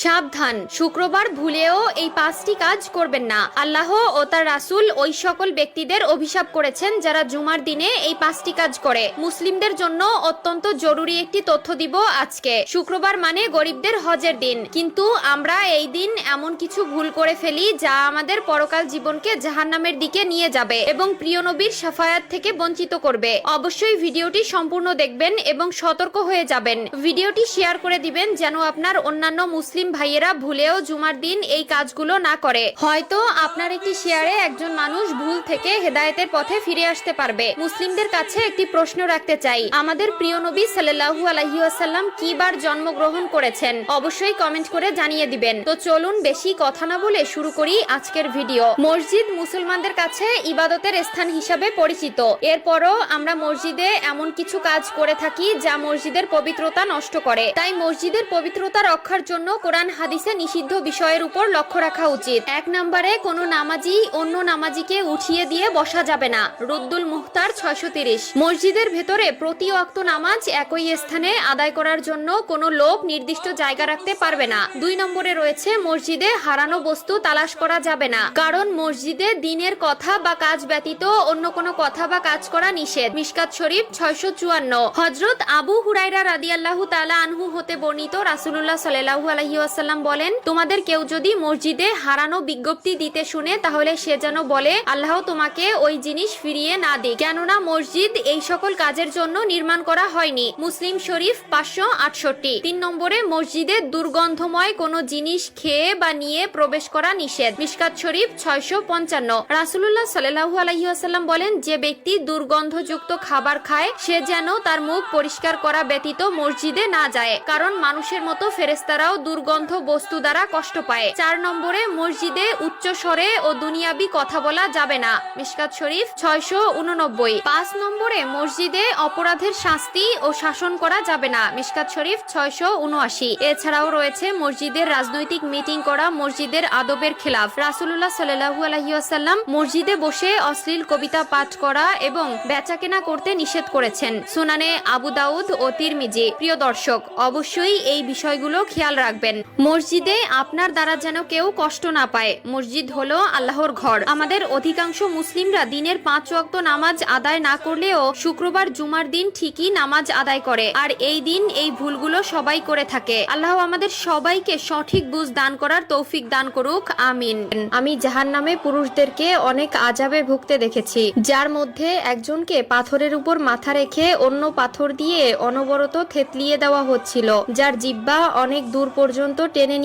সাবধান, শুক্রবার ভুলেও এই 5টি কাজ করবেন না। আল্লাহ ও তার রাসূল ওই সকল ব্যক্তিদের অভিশাপ করেছেন যারা জুমার দিনে এই 5টি কাজ করে। মুসলিমদের জন্য অত্যন্ত জরুরি একটি তথ্য দিব আজকে। শুক্রবার মানে গরিবদের হজের দিন, কিন্তু আমরা এই দিন এমন কিছু ভুল করে ফেলি যা আমাদের পরকাল জীবনকে জাহান্নামের দিকে নিয়ে যাবে এবং প্রিয় নবীর শাফায়াত থেকে বঞ্চিত করবে। অবশ্যই ভিডিওটি সম্পূর্ণ দেখবেন এবং সতর্ক হয়ে যাবেন। ভিডিওটি শেয়ার করে দিবেন যেন আপনার অন্যান্য মুসলিম ভাইয়েরা ভুলেও জুমার দিন এই কাজগুলো না করে। হয়তো আপনার একটি শেয়ারে একজন মানুষ ভুল থেকে হেদায়েতের পথে ফিরে আসতে পারবে। মুসলিমদের কাছে একটি প্রশ্ন রাখতে চাই, আমাদের প্রিয় নবী সাল্লাল্লাহু আলাইহি ওয়াসাল্লাম কি বার জন্মগ্রহণ করেছেন? অবশ্যই কমেন্ট করে জানিয়ে দিবেন। তো চলুন বেশি কথা না বলে শুরু করি আজকের ভিডিও। মসজিদ মুসলমানদের কাছে ইবাদতের স্থান হিসাবে পরিচিত। এরপরও আমরা মসজিদে এমন কিছু কাজ করে থাকি যা মসজিদের পবিত্রতা নষ্ট করে। তাই মসজিদের পবিত্রতা রক্ষার জন্য কোরআন হাদিসে নিষিদ্ধ বিষয়ের উপর লক্ষ্য রাখা উচিত। 1 নম্বরে কোনো নামাজি অন্য নামাজিকে উঠিয়ে দিয়ে বসা যাবে না। রুদ্দুল মুখতার 630। মসজিদের ভেতরে প্রতি ওয়াক্ত নামাজ একই স্থানে আদায় করার জন্য কোনো লোক নির্দিষ্ট জায়গা রাখতে পারবে না। 2 নম্বরে রয়েছে মসজিদে হারানো বস্তু তালাশ করা যাবে না, কারণ মসজিদে দিনের কথা বা কাজ ব্যতীত অন্য কোনো কথা বা কাজ করা নিষেধ। মিশকাত শরীফ 654। হযরত আবু হুরায়রা রাদিয়াল্লাহু তাআলা আনহু হতে বর্ণিত, রাসূলুল্লাহ সাল্লাল্লাহু আলাইহি ওয়াসাল্লাম বলেন, তোমাদের কেউ যদি মসজিদে হারানো বিজ্ঞপ্তি দিতে শুনে তাহলে সে যেন বলে, আল্লাহ তোমাকে ওই জিনিস ফিরিয়ে না দিক, কেননা মসজিদ এই সকল কাজের জন্য নির্মাণ করা হয়নি। মুসলিম শরীফ 568। 3 নম্বরে মসজিদে দুর্গন্ধময় কোনো জিনিস খেয়ে বা নিয়ে প্রবেশ করা নিষেধ। মিশকাত শরীফ 655। রাসূলুল্লাহ সাল্লাল্লাহু আলাইহি ওয়াসাল্লাম বলেন, যে ব্যক্তি দুর্গন্ধযুক্ত খাবার খায় সে যেন তার মুখ পরিষ্কার করা ব্যতীত মসজিদে না যায়, কারণ মানুষের মতো ফেরেশতারাও দুর্গন্ধ বস্তু দ্বারা কষ্ট পায়। 4 নম্বরে মসজিদে উচ্চ স্বরে ও দুনিয়াবি কথা বলা যাবে না। মিশকাত শরীফ 689। 5 নম্বরে মসজিদে অপরাধের শাস্তি ও শাসন করা যাবে না। মিশকাত শরীফ 679। এছাড়াও রয়েছে মসজিদের রাজনৈতিক মিটিং করা মসজিদের আদবের খেলাফ। রাসূলুল্লাহ সাল্লাল্লাহু আলাইহি ওয়াসাল্লাম মসজিদে বসে অশ্লীল কবিতা পাঠ করা এবং বেচাকেনা করতে নিষেধ করেছেন। সুনানে আবু দাউদ ও তিরমিজি। প্রিয় দর্শক, অবশ্যই এই বিষয়গুলো খেয়াল রাখবেন। মসজিদে আপনার দ্বারা যেন কেউ কষ্ট না পায়। মসজিদ হলো আল্লাহর ঘর। আমাদের অধিকাংশ মুসলিমরা দিনের 5 ওয়াক্ত নামাজ আদায় না করলেও শুক্রবার জুমার দিন ঠিকই নামাজ আদায় করে, আর এই দিন এই ভুলগুলো সবাই করে থাকে। আল্লাহ আমাদের সবাইকে সঠিক বুঝ দান করার তৌফিক দান করুক, আমিন। আমি জাহান্নামে পুরুষদেরকে অনেক আযাবে ভুগতে দেখেছি, যার মধ্যে একজনকে পাথরের উপর মাথা রেখে অন্য পাথর দিয়ে অনবরত থেতলিয়ে দেওয়া হচ্ছিল, যার জিহ্বা অনেক দূর পর্যন্ত টেনে